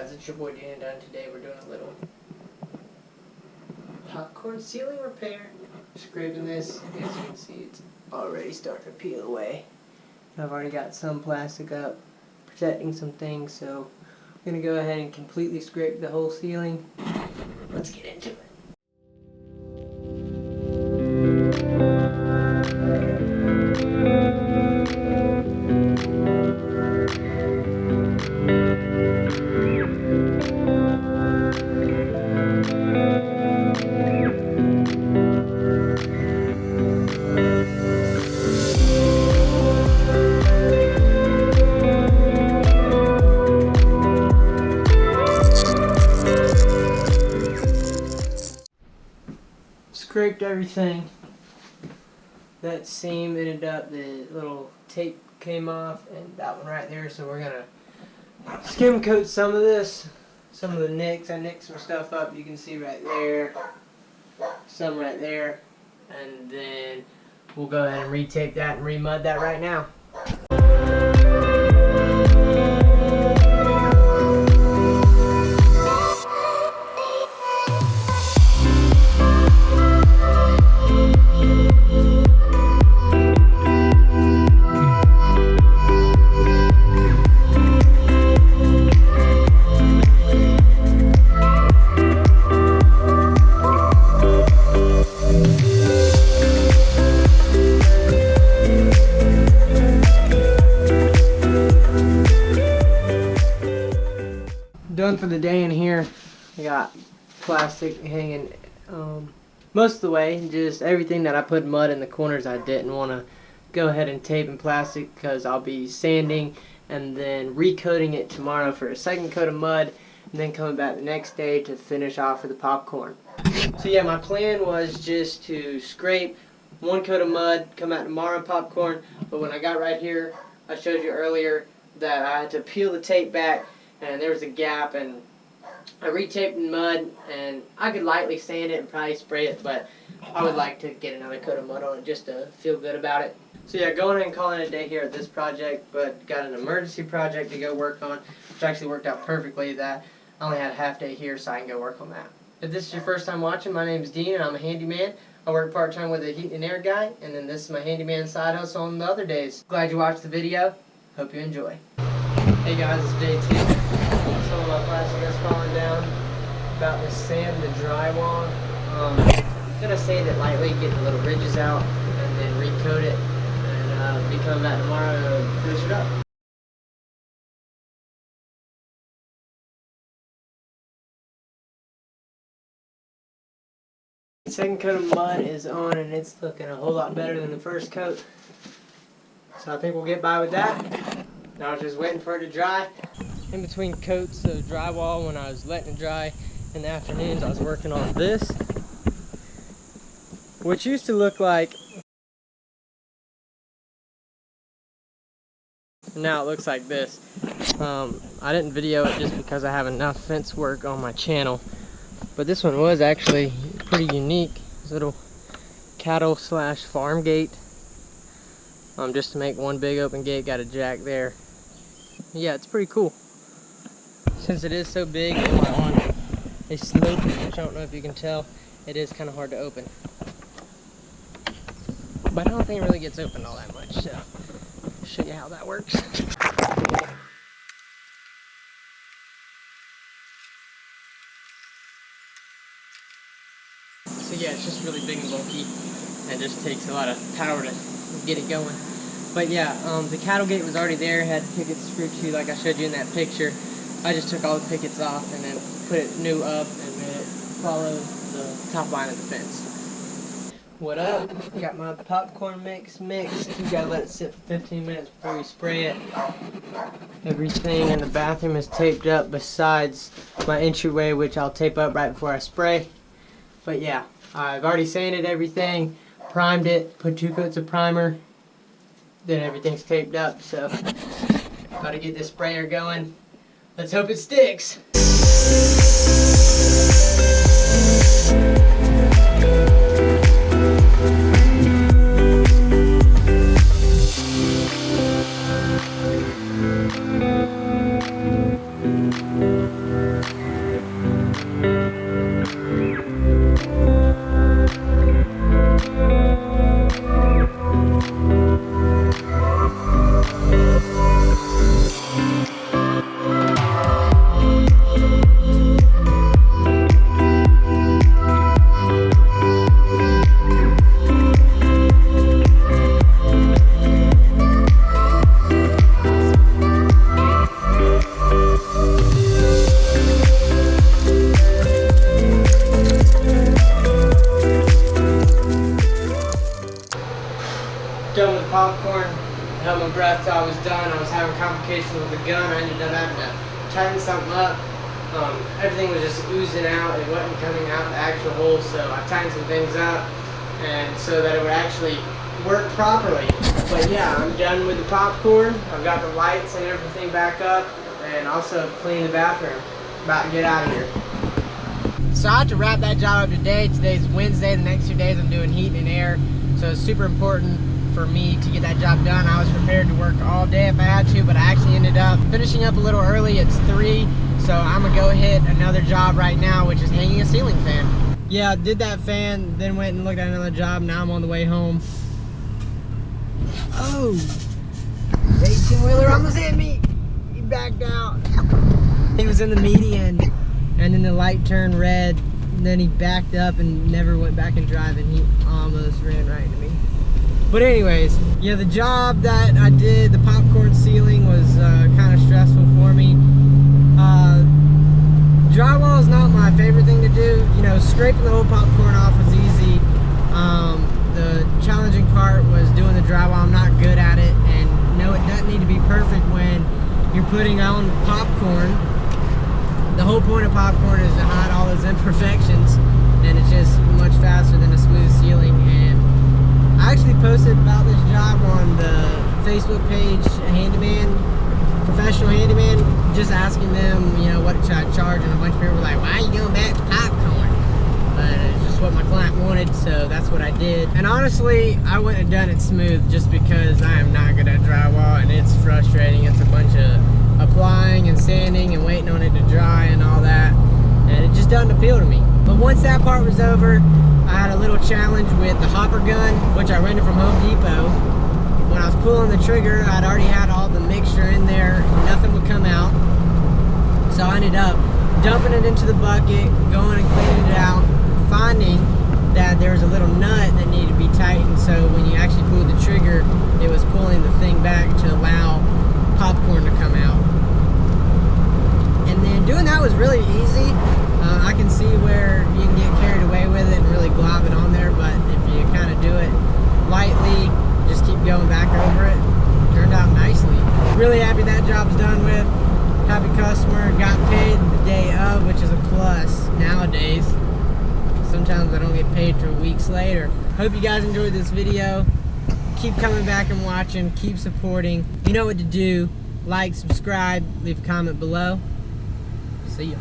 guys, it's your boy Dan, and today we're doing a little popcorn ceiling repair. Scraping this, as you can see, it's already starting to peel away. I've already got some plastic up, protecting some things, so I'm going to go ahead and completely scrape the whole ceiling. Let's get into it. Scraped everything. That seam ended up, the little tape came off, and that one right there, so we're gonna skim coat some of this, some of the nicks. I nicked some stuff up, you can see right there, some right there, and then we'll go ahead and re-tape that and re-mud that right now. Done for the day in here. I got plastic hanging most of the way. Just everything that I put mud in the corners, I didn't want to go ahead and tape in plastic because I'll be sanding and then recoating it tomorrow for a second coat of mud, and then coming back the next day to finish off with the popcorn. So yeah, my plan was just to scrape one coat of mud, come out tomorrow and popcorn, but when I got right here, I showed you earlier that I had to peel the tape back and there was a gap, and I retaped in mud, and I could lightly sand it and probably spray it, but I would like to get another coat of mud on it just to feel good about it. So yeah, going ahead and calling it a day here at this project, but got an emergency project to go work on, which actually worked out perfectly that I only had a half day here, so I can go work on that. If this is your first time watching, my name is Dean and I'm a handyman. I work part-time with a heat and air guy, and then this is my handyman side hustle on the other days. Glad you watched the video. Hope you enjoy. Hey guys, it's day 2. Some of my plastic has fallen down. About to sand the drywall. I'm gonna sand it lightly, get the little ridges out, and then recoat it. And be coming back tomorrow to finish it up. The second coat of mud is on, and it's looking a whole lot better than the first coat. So I think we'll get by with that. Now I was just waiting for it to dry. In between coats of drywall, when I was letting it dry in the afternoons, I was working on this, which used to look like, now it looks like this. I didn't video it just because I have enough fence work on my channel, but this one was actually pretty unique. This little cattle / farm gate, just to make one big open gate, got a jack there. Yeah, it's pretty cool. Since it is so big and on a slope, which I don't know if you can tell, it is kind of hard to open. But I don't think it really gets open all that much, so I'll show you how that works. So yeah, it's just really big and bulky, and just takes a lot of power to get it going. But yeah, the cattle gate was already there, had pickets screwed to like I showed you in that picture. I just took all the pickets off and then put it new up and made it follow the top line of the fence. What up? Got my popcorn mixed. You gotta let it sit for 15 minutes before you spray it. Everything in the bathroom is taped up besides my entryway, which I'll tape up right before I spray. But yeah, I've already sanded everything, primed it, put 2 coats of primer, then everything's taped up, so gotta get this sprayer going. Let's hope it sticks. after I was done, I was having complications with the gun. I ended up having to tighten something up. Everything was just oozing out. It wasn't coming out the actual hole, so I tightened some things up, and so that it would actually work properly. But yeah, I'm done with the popcorn. I've got the lights and everything back up, and also cleaned the bathroom. About to get out of here. So I had to wrap that job up today. Today's Wednesday. The next 2 days I'm doing heat and air, so it's super important for me to get that job done. I was prepared to work all day if I had to, but I actually ended up finishing up a little early. It's 3, so I'm gonna go hit another job right now, which is hanging a ceiling fan. Yeah, did that fan, then went and looked at another job. Now I'm on the way home. Oh, 18-wheeler almost hit me. He backed out. He was in the median, and then the light turned red, and then he backed up and never went back and driving. He almost ran right into me. But anyways, yeah, the job that I did, the popcorn ceiling, was kind of stressful for me. Drywall is not my favorite thing to do. You know, scraping the whole popcorn off was easy. The challenging part was doing the drywall. I'm not good at it, and no, it doesn't need to be perfect when you're putting on popcorn. The whole point of popcorn is to hide all those imperfections, and it's just much faster than a smooth ceiling. And I actually posted about this job on the Facebook page, Handyman, Professional Handyman, just asking them, you know, what should I charge, and a bunch of people were like, why are you going back to popcorn? But it's just what my client wanted, so that's what I did. And honestly, I wouldn't have done it smooth just because I am not good at drywall, and it's frustrating. It's a bunch of applying and sanding and waiting on it to dry and all that, and it just doesn't appeal to me. But once that part was over, I had a little challenge with the hopper gun, which I rented from Home Depot. When I was pulling the trigger, I'd already had all the mixture in there, nothing would come out. So I ended up dumping it into the bucket, going and cleaning it out, finding that there was a little nut that needed to be tightened, so when you actually pulled the trigger, it was pulling the thing back to allow popcorn to come out. And then doing that was really easy. I can see where you can get carried away with it and really glob it on there, but if you kind of do it lightly, just keep going back over it, turned out nicely. Really happy that job's done with. Happy customer, got paid the day of, which is a plus nowadays. Sometimes I don't get paid till weeks later. Hope you guys enjoyed this video. Keep coming back and watching, keep supporting. You know what to do. Like, subscribe, leave a comment below. See ya.